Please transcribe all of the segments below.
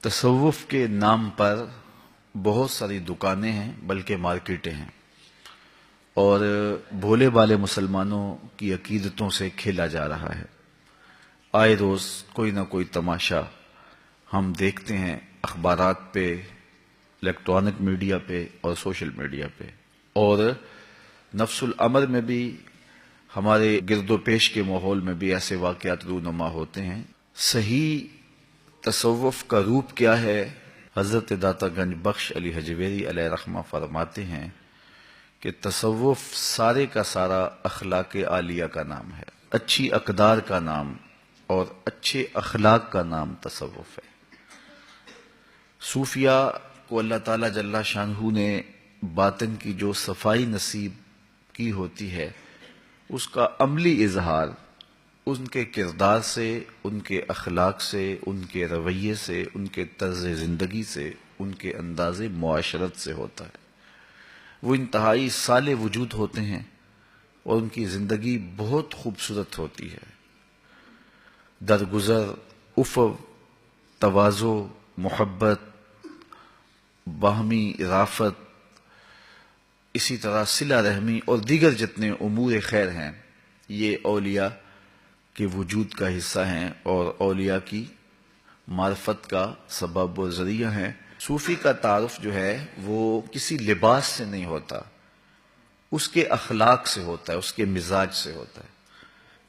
تصوف کے نام پر بہت ساری دکانیں ہیں بلکہ مارکیٹیں ہیں، اور بھولے بالے مسلمانوں کی عقیدتوں سے کھیلا جا رہا ہے۔ آئے روز کوئی نہ کوئی تماشا ہم دیکھتے ہیں اخبارات پہ، الیکٹرانک میڈیا پہ اور سوشل میڈیا پہ، اور نفس الامر میں بھی ہمارے گرد و پیش کے ماحول میں بھی ایسے واقعات رونما ہوتے ہیں۔ صحیح تصوف کا روپ کیا ہے؟ حضرت داتا گنج بخش علی حجویری علیہ رحمہ فرماتے ہیں کہ تصوف سارے کا سارا اخلاق عالیہ کا نام ہے، اچھی اقدار کا نام اور اچھے اخلاق کا نام تصوف ہے۔ صوفیہ کو اللہ تعالیٰ جل شانہ نے باطن کی جو صفائی نصیب کی ہوتی ہے، اس کا عملی اظہار ان کے کردار سے، ان کے اخلاق سے، ان کے رویے سے، ان کے طرز زندگی سے، ان کے انداز معاشرت سے ہوتا ہے۔ وہ انتہائی صالح وجود ہوتے ہیں اور ان کی زندگی بہت خوبصورت ہوتی ہے۔ درگزر، عفو، تواضع، محبت، باہمی رافت، اسی طرح صلہ رحمی اور دیگر جتنے امور خیر ہیں، یہ اولیاء کے وجود کا حصہ ہیں اور اولیاء کی معرفت کا سبب و ذریعہ ہیں۔ صوفی کا تعارف جو ہے وہ کسی لباس سے نہیں ہوتا، اس کے اخلاق سے ہوتا ہے، اس کے مزاج سے ہوتا ہے۔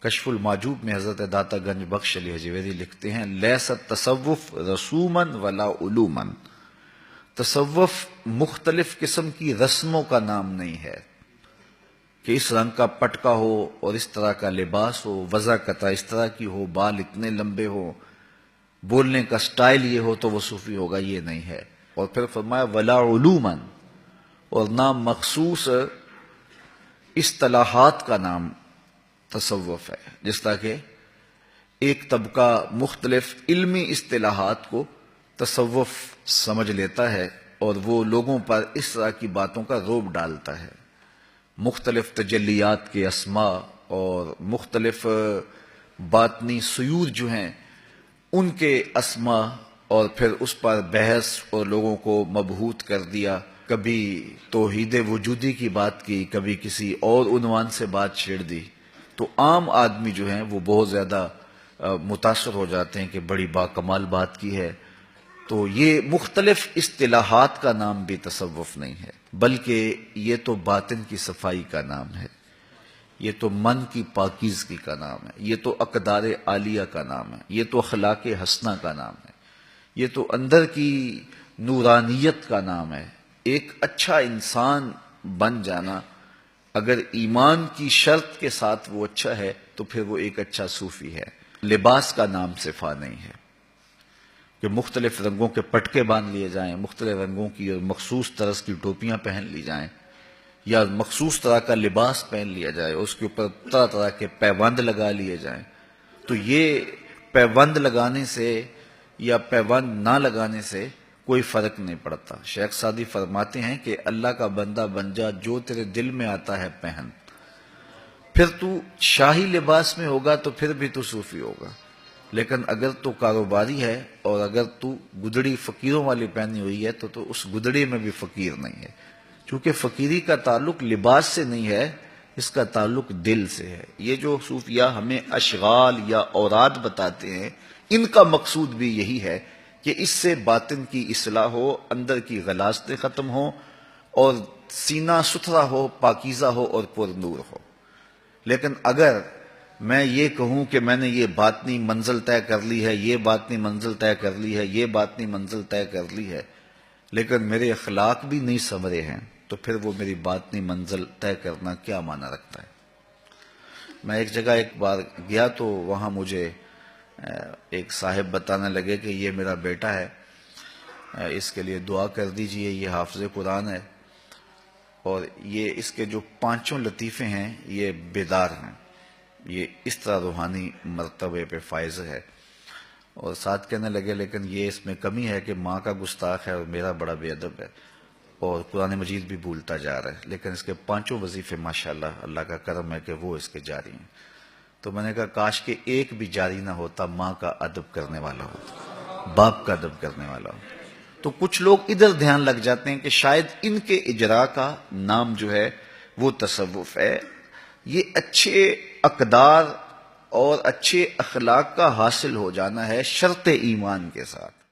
کشف المعجوب میں حضرت داتا گنج بخش علی حجویری لکھتے ہیں، لیس التصوف رسوما ولا علوما، تصوف مختلف قسم کی رسموں کا نام نہیں ہے کہ اس رنگ کا پٹکا ہو اور اس طرح کا لباس ہو، وضع قطع اس طرح کی ہو، بال اتنے لمبے ہو، بولنے کا سٹائل یہ ہو تو وہ صوفی ہوگا، یہ نہیں ہے۔ اور پھر فرمایا ولا علوما، اور نہ مخصوص اصطلاحات کا نام تصوف ہے، جس طرح کہ ایک طبقہ مختلف علمی اصطلاحات کو تصوف سمجھ لیتا ہے اور وہ لوگوں پر اس طرح کی باتوں کا رعب ڈالتا ہے۔ مختلف تجلیات کے اسماء اور مختلف باطنی سیور جو ہیں ان کے اسماء، اور پھر اس پر بحث اور لوگوں کو مبہوت کر دیا، کبھی توحید وجودی کی بات کی، کبھی کسی اور عنوان سے بات چھیڑ دی، تو عام آدمی جو ہیں وہ بہت زیادہ متاثر ہو جاتے ہیں کہ بڑی باکمال بات کی ہے۔ تو یہ مختلف اصطلاحات کا نام بھی تصوف نہیں ہے، بلکہ یہ تو باطن کی صفائی کا نام ہے، یہ تو من کی پاکیزگی کا نام ہے، یہ تو اقدار عالیہ کا نام ہے، یہ تو اخلاق حسنہ کا نام ہے، یہ تو اندر کی نورانیت کا نام ہے۔ ایک اچھا انسان بن جانا اگر ایمان کی شرط کے ساتھ وہ اچھا ہے تو پھر وہ ایک اچھا صوفی ہے۔ لباس کا نام صفا نہیں ہے کہ مختلف رنگوں کے پٹکے باندھ لیے جائیں، مختلف رنگوں کی اور مخصوص طرز کی ٹوپیاں پہن لی جائیں، یا مخصوص طرح کا لباس پہن لیا جائے، اس کے اوپر طرح طرح کے پیوند لگا لیے جائیں۔ تو یہ پیوند لگانے سے یا پیوند نہ لگانے سے کوئی فرق نہیں پڑتا۔ شیخ سعدی فرماتے ہیں کہ اللہ کا بندہ بن جا، جو تیرے دل میں آتا ہے پہن، پھر تو شاہی لباس میں ہوگا تو پھر بھی تو صوفی ہوگا، لیکن اگر تو کاروباری ہے اور اگر تو گدڑی فقیروں والی پہنی ہوئی ہے تو اس گدڑی میں بھی فقیر نہیں ہے، چونکہ فقیری کا تعلق لباس سے نہیں ہے، اس کا تعلق دل سے ہے۔ یہ جو صوفیہ ہمیں اشغال یا اوراد بتاتے ہیں، ان کا مقصود بھی یہی ہے کہ اس سے باطن کی اصلاح ہو، اندر کی غلاظتیں ختم ہو اور سینہ ستھرا ہو، پاکیزہ ہو اور پر نور ہو۔ لیکن اگر میں یہ کہوں کہ میں نے یہ باطنی منزل طے کر لی ہے، یہ باطنی منزل طے کر لی ہے، یہ باطنی منزل طے کر لی ہے، لیکن میرے اخلاق بھی نہیں سنورے ہیں، تو پھر وہ میری باطنی منزل طے کرنا کیا معنی رکھتا ہے؟ میں ایک جگہ ایک بار گیا تو وہاں مجھے ایک صاحب بتانے لگے کہ یہ میرا بیٹا ہے، اس کے لیے دعا کر دیجئے، یہ حافظ قرآن ہے اور یہ اس کے جو 5 لطیفے ہیں یہ بیدار ہیں، یہ اس طرح روحانی مرتبے پہ فائز ہے۔ اور ساتھ کہنے لگے لیکن یہ اس میں کمی ہے کہ ماں کا گستاخ ہے اور میرا بڑا بے ادب ہے اور قرآن مجید بھی بھولتا جا رہا ہے، لیکن اس کے 5 وظیفے ماشاءاللہ اللہ کا کرم ہے کہ وہ اس کے جاری ہیں۔ تو میں نے کہا کاش کہ ایک بھی جاری نہ ہوتا، ماں کا ادب کرنے والا ہوتا۔ باپ کا ادب کرنے والا ہو. تو کچھ لوگ ادھر دھیان لگ جاتے ہیں کہ شاید ان کے اجرا کا نام جو ہے وہ تصوف ہے. یہ اچھے اقدار اور اچھے اخلاق کا حاصل ہو جانا ہے شرط ایمان کے ساتھ.